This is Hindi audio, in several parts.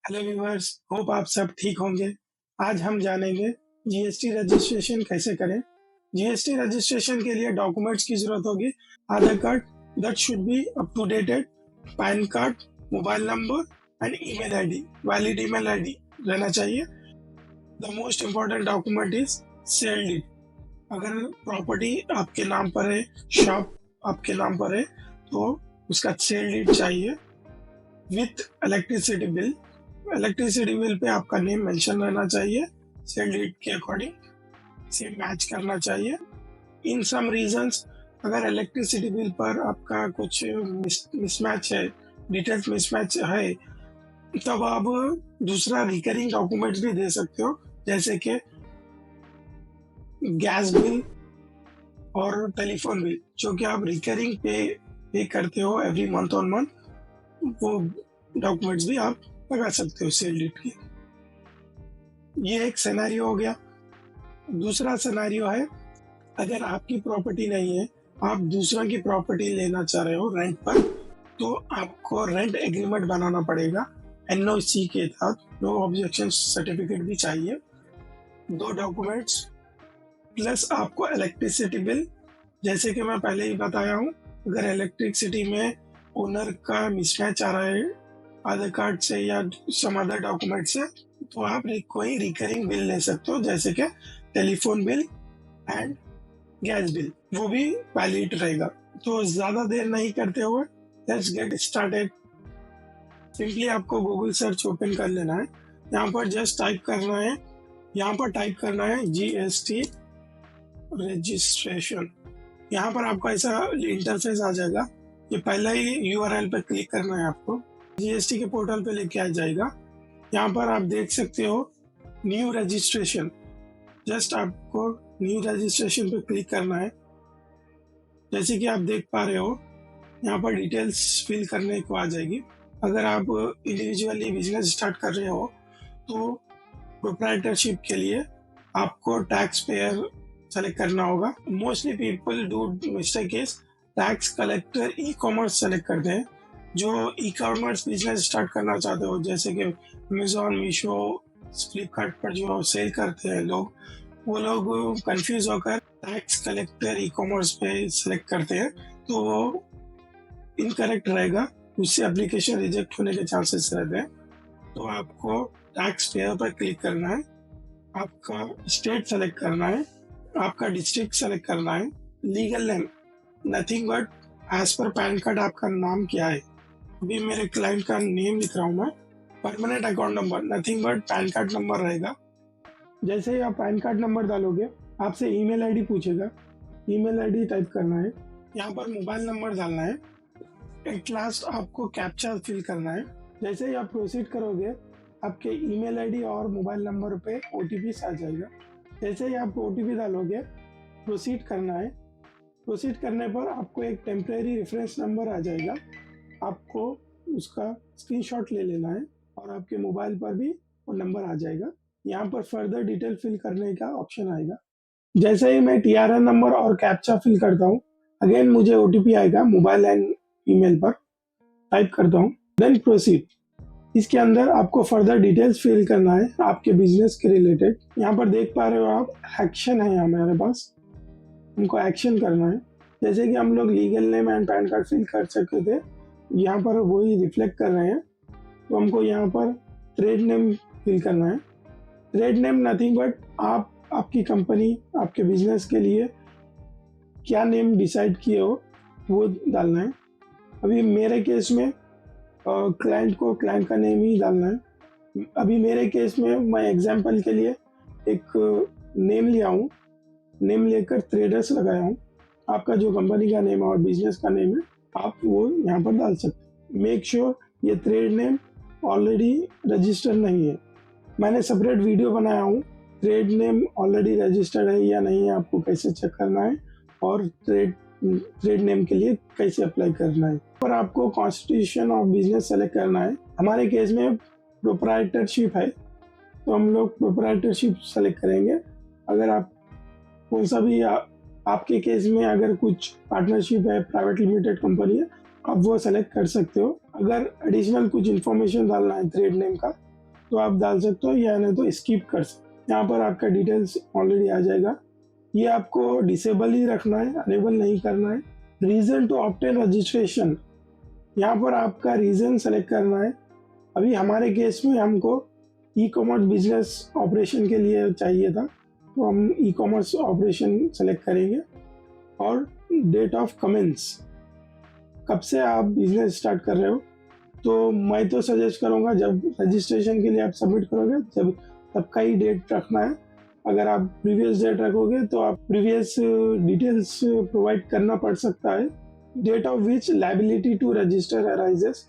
हेलो व्यूअर्स, होप आप सब ठीक होंगे। आज हम जानेंगे जीएसटी रजिस्ट्रेशन कैसे करें। जीएसटी रजिस्ट्रेशन के लिए डॉक्यूमेंट्स की जरूरत होगी। Aadhaar card that should be up to dated, PAN card, mobile number and email ID, valid email ID रहना चाहिए। The most important document is sale deed. अगर प्रॉपर्टी आपके नाम पर है, शॉप आपके नाम पर है, तो उसका सेल डीड चाहिए with electricity bill. Electricity bill pay आपका नेम मेंशन रहना चाहिए, सेल डीड के अकॉर्डिंग से मैच करना चाहिए। इन सम रीजंस अगर इलेक्ट्रिसिटी बिल पर आपका कुछ मिसमैच है, डिटेल्स मिसमैच है, तब आप दूसरा रिकरिंग डॉक्यूमेंट्स भी दे सकते हो, जैसे कि गैस बिल और टेलीफोन बिल, जो कि आप रिकरिंग पे करते हो एवरी मंथ ऑन मंथ। वो डॉक्यूमेंट्स भी आप लगा सकते हो सेल डीड की। ये एक सिनेरियो हो गया। दूसरा सिनेरियो है, अगर आपकी प्रॉपर्टी नहीं है, आप दूसरों की प्रॉपर्टी लेना चाह रहे हो रेंट पर, तो आपको रेंट एग्रीमेंट बनाना पड़ेगा एनओसी के साथ। नो ऑब्जेक्शन सर्टिफिकेट भी चाहिए, 2 डॉक्यूमेंट्स प्लस आपको इलेक्ट्रिसिटी बिल। जैसे कि मैं पहले ही बताया हूँ, अगर इलेक्ट्रिसिटी में ओनर का मिसमैच आ रहा है आधार कार्ड से या सम अदर डॉक्यूमेंट से, तो आप कोई रिकरिंग बिल ले सकते हो, जैसे कि telephone bill and gas bill, वो भी वैलिड रहेगा। तो ज्यादा देर नहीं करते हुए लेट्स गेट स्टार्टेड। सिंपली आपको गूगल सर्च ओपन कर लेना है। यहाँ पर जस्ट टाइप करना है, यहाँ पर टाइप करना है जीएसटी रजिस्ट्रेशन। यहाँ पर आपको ऐसा इंटरफेस आ जाएगा। ये पहला ही यूआरएल पे क्लिक करना है आपको, जीएसटी के पोर्टल पे लेके आ जाएगा। यहाँ पर आप देख सकते हो न्यू रजिस्ट्रेशन। जस्ट आपको न्यू रजिस्ट्रेशन पे क्लिक करना है। जैसे कि आप देख पा रहे हो, यहाँ पर डिटेल्स फिल करने को आ जाएगी। अगर आप इंडिविजुअली बिजनेस स्टार्ट कर रहे हो, तो प्रोप्राइटरशिप के लिए आपको टैक्स पेयर सेलेक्ट करना होगा। Mostly people do mistake is tax collector e commerce select करते हैं। जो ई कॉमर्स बिजनेस स्टार्ट करना चाहते हो, जैसे कि अमेजोन, मीशो, फ्लिपकार्ट पर जो सेल करते हैं लोग, वो लोग कंफ्यूज होकर टैक्स कलेक्टर ई कॉमर्स पे सेलेक्ट करते हैं, तो वो इनकरेक्ट रहेगा। उससे एप्लीकेशन रिजेक्ट होने के चांसेस रहते हैं। तो आपको टैक्स पेयर पर क्लिक करना है, आपका स्टेट सेलेक्ट करना है, आपका डिस्ट्रिक्ट सेलेक्ट करना है, legal name nothing but as per PAN card आपका नाम क्या है। अभी मेरे क्लाइंट का नेम लिख रहा हूँ मैं। Permanent account number nothing but pan card number रहेगा। जैसे ही आप पैन कार्ड नंबर डालोगे, आपसे ईमेल आईडी पूछेगा, ईमेल आईडी टाइप करना है। यहाँ पर मोबाइल नंबर डालना है। एट लास्ट आपको कैप्चा फिल करना है। जैसे ही आप प्रोसीड करोगे, आपके ईमेल आईडी और मोबाइल नंबर पे ओटीपी आ जाएगा। जैसे ही आप ओटीपी डालोगे, प्रोसीड करना है। प्रोसीड करने पर आपको एक टेम्परेरी रेफरेंस नंबर आ जाएगा। आपको उसका स्क्रीनशॉट ले लेना है और आपके मोबाइल पर भी वो नंबर आ जाएगा। यहाँ पर फर्दर डिटेल फिल करने का ऑप्शन आएगा। जैसे ही मैं टीआरएन नंबर और कैप्चा फिल करता हूँ, अगेन मुझे ओटीपी आएगा मोबाइल एंड ईमेल पर। टाइप करता हूँ, देन प्रोसीड। इसके अंदर आपको फर्दर डिटेल्स फिल करना है आपके बिजनेस के रिलेटेड। यहाँ पर देख पा रहे हो आप, एक्शन है हमारे पास, हमको एक्शन करना है। जैसे कि हम लोग legal name and PAN card fill कर सकते थे, यहाँ पर वही रिफ्लेक्ट कर रहे हैं। तो हमको यहाँ पर ट्रेड नेम फिल करना है। ट्रेड नेम नथिंग बट आप आपकी कंपनी, आपके बिजनेस के लिए क्या नेम डिसाइड किए हो, वो डालना है। अभी मेरे केस में क्लाइंट को क्लाइंट का नेम ही डालना है। अभी मेरे केस में मैं एग्जांपल के लिए एक नेम लिया हूँ, नेम लेकर ट्रेडर्स लगाया हूँ। आपका जो कंपनी का नेम और बिजनेस का नेम है, आप वो यहाँ पर डाल सकते हैं। मेक श्योर ये ट्रेड नेम ऑलरेडी रजिस्टर नहीं है। मैंने सेपरेट वीडियो बनाया हूँ, ट्रेड नेम ऑलरेडी रजिस्टर्ड है या नहीं है, आपको कैसे चेक करना है, और ट्रेड नेम के लिए कैसे अप्लाई करना है। पर आपको कॉन्स्टिट्यूशन ऑफ बिजनेस सेलेक्ट करना है। हमारे केस में प्रोप्राइटरशिप है, तो हम लोग प्रोप्राइटरशिप सेलेक्ट करेंगे। अगर आप कौन सा भी आपके केस में अगर कुछ पार्टनरशिप है, प्राइवेट लिमिटेड कंपनी है, आप वो सेलेक्ट कर सकते हो। अगर एडिशनल कुछ इन्फॉर्मेशन डालना है ट्रेड नेम का, तो आप डाल सकते हो या नहीं तो स्किप कर सकते हो। यहाँ पर आपका डिटेल्स ऑलरेडी आ जाएगा। ये आपको डिसेबल ही रखना है, अनेबल नहीं करना है। रीजन टू ऑब्टेन रजिस्ट्रेशन, यहाँ पर आपका रीजन सेलेक्ट करना है। अभी हमारे केस में हमको ई कॉमर्स बिजनेस ऑपरेशन के लिए चाहिए था, तो हम ई कॉमर्स ऑपरेशन सेलेक्ट करेंगे। और डेट ऑफ कमेंस, कब से आप बिजनेस स्टार्ट कर रहे हो, तो मैं तो सजेस्ट करूँगा जब रजिस्ट्रेशन के लिए आप सबमिट करोगे जब तब का ही डेट रखना है। अगर आप प्रीवियस डेट रखोगे तो आप प्रीवियस डिटेल्स प्रोवाइड करना पड़ सकता है। Date of which liability to register arises,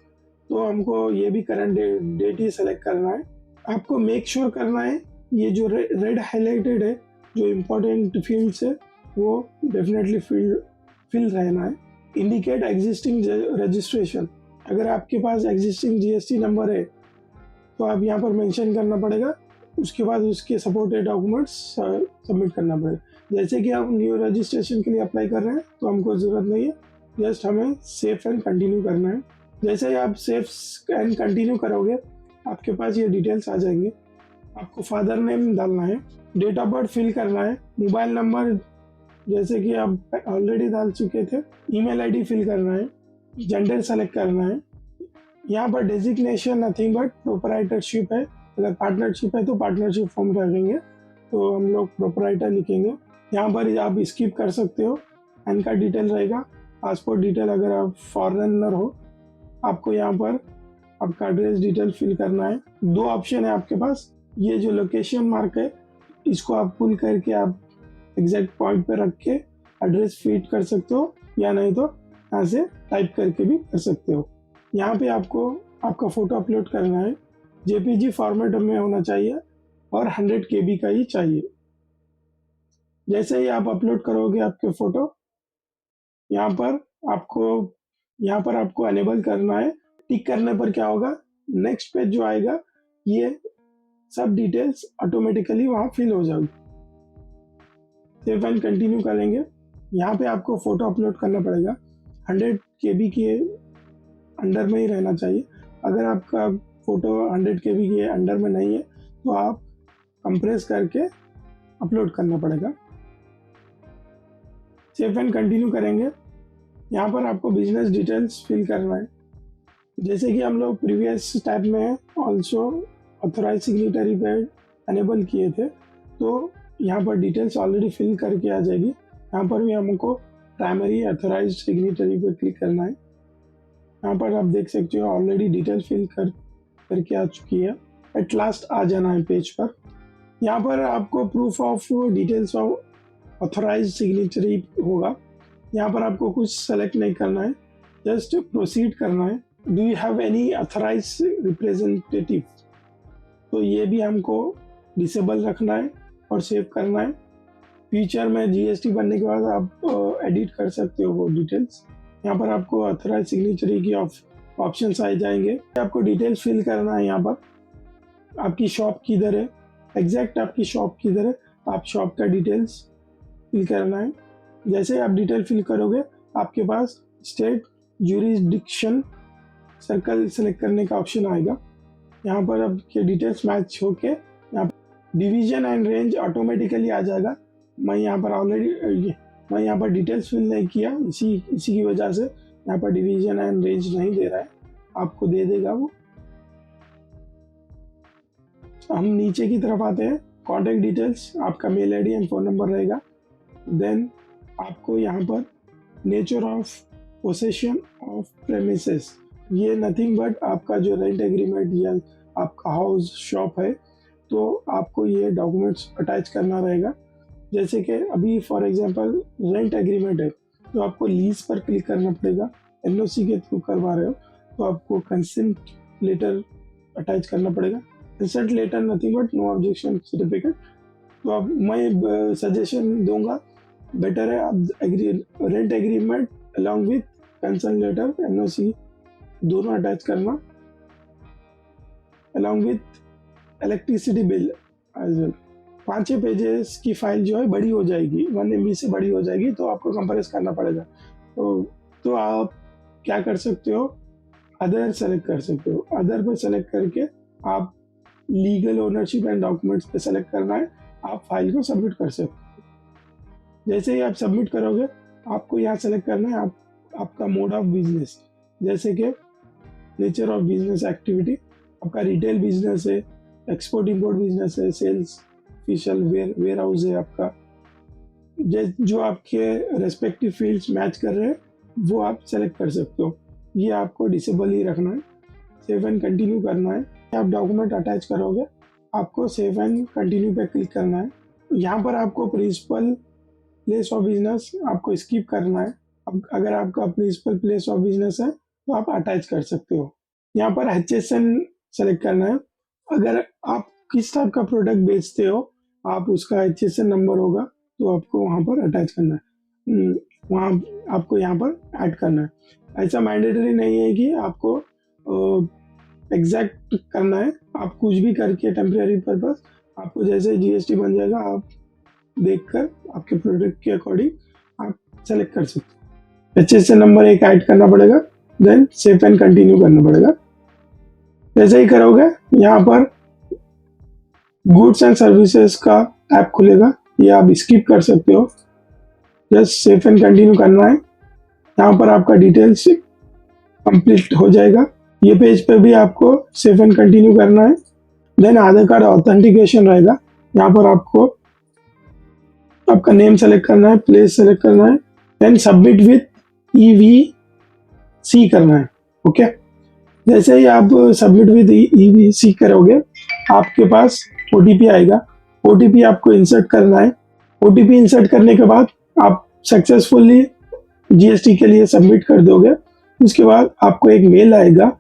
तो हमको ये भी करंट डेट ही सेलेक्ट करना है। आपको मेक श्योर करना है ये जो रेड हाईलाइटेड है, जो इम्पोर्टेंट फील्ड्स है, वो डेफिनेटली फिल रहना है। इंडिकेट एग्जिस्टिंग रजिस्ट्रेशन, अगर आपके पास एग्जिस्टिंग जीएसटी नंबर है तो आप यहाँ पर मेंशन करना पड़ेगा। उसके बाद उसके सपोर्टेड डॉक्यूमेंट्स सबमिट करना पड़ेगा। जैसे कि आप न्यू रजिस्ट्रेशन के लिए अप्लाई कर रहे हैं तो हमको ज़रूरत नहीं है, जस्ट हमें सेफ एंड कंटिन्यू करना है। जैसे ही आप सेफ एंड कंटिन्यू करोगे आपके पास ये डिटेल्स आ जाएंगे। आपको फादर नेम डालना है, डेट ऑफ बर्थ फिल करना है, मोबाइल नंबर जैसे कि आप ऑलरेडी डाल चुके थे, ईमेल आईडी फिल करना है, जेंडर सेलेक्ट करना है। यहाँ पर डेजिग्नेशन नथिंग बट प्रोपराइटरशिप है। अगर पार्टनरशिप है तो पार्टनरशिप फॉर्म रखेंगे, तो हम लोग प्रोपराइटर लिखेंगे। यहाँ पर आप स्किप कर सकते हो। पैन कार्ड डिटेल रहेगा, पासपोर्ट डिटेल अगर आप फॉरेनर हो। आपको यहाँ पर आपका एड्रेस डिटेल फिल करना है। 2 ऑप्शन है आपके पास, ये जो लोकेशन मार्क है इसको आप पुल करके आप एग्जैक्ट पॉइंट पे रख के एड्रेस फीड कर सकते हो, या नहीं तो यहाँ से टाइप करके भी कर सकते हो। यहाँ पे आपको आपका फ़ोटो अपलोड करना है, जेपीजी फॉर्मेट में होना चाहिए और 100 KB का ही चाहिए। जैसे ही आप अपलोड करोगे आपके फ़ोटो, यहाँ पर आपको अनेबल करना है। टिक करने पर क्या होगा, नेक्स्ट पेज जो आएगा ये सब डिटेल्स ऑटोमेटिकली वहाँ फिल हो जाएगी। सेव एंड कंटिन्यू करेंगे। यहाँ पे आपको फ़ोटो अपलोड करना पड़ेगा, 100 KB के अंडर में ही रहना चाहिए। अगर आपका फ़ोटो 100 KB के अंडर में नहीं है तो आप कंप्रेस करके अपलोड करना पड़ेगा। सेव एंड कंटिन्यू करेंगे। यहाँ पर आपको बिजनेस डिटेल्स फिल करना है। जैसे कि हम लोग प्रीवियस टाइप में ऑल्सो ऑथोराइज सिग्नेटरी पे अनेबल किए थे, तो यहाँ पर डिटेल्स ऑलरेडी फिल करके आ जाएगी। यहाँ पर भी हमको प्राइमरी ऑथोराइज सिग्नेटरी पे क्लिक करना है। यहाँ पर आप देख सकते हो ऑलरेडी डिटेल फिल करके आ चुकी है। एट लास्ट आ जाना है पेज पर। यहाँ पर आपको proof of details of authorise signatory होगा। यहाँ पर आपको कुछ सेलेक्ट नहीं करना है, जस्ट प्रोसीड करना है। Do you have any authorise representative, तो ये भी हमको डिसेबल रखना है और सेव करना है। फ्यूचर में जीएसटी बनने के बाद आप एडिट कर सकते हो वो डिटेल्स। यहाँ पर आपको ऑथराइज सिग्नेचरी की ऑप्शंस आ जाएंगे। आपको डिटेल्स फिल करना है। यहाँ पर आपकी शॉप किधर है, एग्जैक्ट आपकी शॉप किधर है, आप शॉप का डिटेल्स फिल करना है। जैसे आप डिटेल फिल करोगे आपके पास स्टेट ज्यूरिसडिक्शन सर्कल सेलेक्ट करने का ऑप्शन आएगा। यहाँ पर आपके डिटेल्स मैच होके यहाँ डिवीजन एंड रेंज ऑटोमेटिकली आ जाएगा। मैं यहाँ पर डिटेल्स फिल नहीं किया, इसी की वजह से यहाँ पर डिवीजन एंड रेंज नहीं दे रहा है, आपको दे देगा वो। हम नीचे की तरफ आते हैं। कॉन्टैक्ट डिटेल्स, आपका mail ID and phone number रहेगा। देन आपको यहाँ पर nature of possession of premises, ये नथिंग बट आपका जो रेंट एग्रीमेंट या आपका हाउस शॉप है, तो आपको ये डॉक्यूमेंट्स अटैच करना रहेगा। जैसे कि अभी फॉर एग्जांपल रेंट एग्रीमेंट है तो आपको लीज पर क्लिक करना पड़ेगा। एनओसी के थ्रू करवा रहे हो तो आपको कंसेंट लेटर अटैच करना पड़ेगा। Consent letter nothing but no objection certificate. तो अब मैं सजेशन दूंगा, बेटर है आप rent agreement along with consent letter NOC दोनों अटैच करना, along with electricity bill as well. 5-6 pages की फाइल जो है बड़ी हो जाएगी, 1 MB से बड़ी हो जाएगी, तो आपको कंप्रेस करना पड़ेगा। तो आप क्या कर सकते हो, अदर सेलेक्ट कर सकते हो। अदर पर सेलेक्ट करके आप लीगल ओनरशिप एंड डॉक्यूमेंट्स पे सेलेक्ट करना है, आप फाइल को सबमिट कर सकते हो। जैसे ही आप सबमिट करोगे आपको यहाँ सेलेक्ट करना है आपका मोड ऑफ बिजनेस, जैसे कि नेचर ऑफ बिजनेस एक्टिविटी, आपका रिटेल बिजनेस है, एक्सपोर्ट इंपोर्ट बिजनेस है, सेल्स, ऑफिशियल वेयर हाउस है आपका। जो आपके रेस्पेक्टिव फील्ड्स मैच कर रहे हैं वो आप सेलेक्ट कर सकते हो। ये आपको डिसेबल ही रखना है, सेव एंड कंटिन्यू करना है। आप डॉक्यूमेंट अटैच करोगे आपको सेव एंड कंटिन्यू पे क्लिक करना है। यहाँ पर आपको प्रिंसिपल प्लेस ऑफ बिजनेस आपको स्किप करना है। अब अगर आपका प्रिंसिपल प्लेस ऑफ बिजनेस है तो आप अटैच कर सकते हो। यहाँ पर HSN सेलेक्ट करना है। अगर आप किस टाइप का प्रोडक्ट बेचते हो आप उसका HSN नंबर होगा तो आपको वहाँ पर अटैच करना है, वहाँ आपको यहाँ पर ऐड करना है। ऐसा मैंडेटरी नहीं है कि आपको एग्जैक्ट करना है, आप कुछ भी करके टेम्परेरी पर्पस, आपको जैसे GST बन जाएगा आप देखकर आपके प्रोडक्ट के अकॉर्डिंग आप सेलेक्ट कर सकते हो। HSN नंबर एक ऐड करना पड़ेगा, देन सेव एंड कंटिन्यू करना पड़ेगा। जैसे ही करोगे यहाँ पर गुड्स एंड सर्विसेज का ऐप खुलेगा, ये आप स्किप कर सकते हो, जस्ट सेव एंड कंटिन्यू करना है। यहाँ पर आपका डिटेल्स कंप्लीट हो जाएगा। ये पेज पे भी आपको सेव एंड कंटिन्यू करना है। देन आधार कार्ड ऑथेंटिकेशन रहेगा, यहाँ पर आपको आपका नेम सेलेक्ट करना है, प्लेस सेलेक्ट करना है, देन सबमिट विथ EVC करना है। ओके, जैसे ही आप सबमिट विथ EVC करोगे आपके पास OTP आएगा। OTP आपको इंसर्ट करना है। OTP इंसर्ट करने के बाद आप सक्सेसफुली GST के लिए सबमिट कर दोगे। उसके बाद आपको एक मेल आएगा,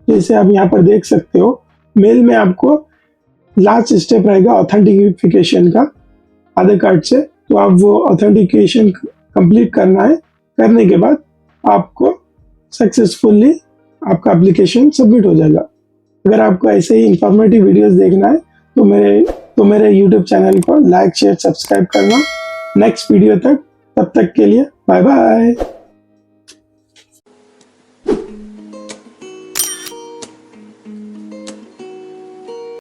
जैसे आप यहाँ पर देख सकते हो। मेल में आपको लास्ट स्टेप रहेगा ऑथेंटिफिकेशन का आधार कार्ड से, तो आप वो ऑथेंटिकेशन कंप्लीट करना है। करने के बाद आपको सक्सेसफुली आपका एप्लीकेशन सबमिट हो जाएगा। अगर आपको ऐसे ही इंफॉर्मेटिव वीडियोस देखना है तो मेरे YouTube चैनल को लाइक शेयर सब्सक्राइब करना। नेक्स्ट वीडियो तक, तब तक के लिए बाय बाय।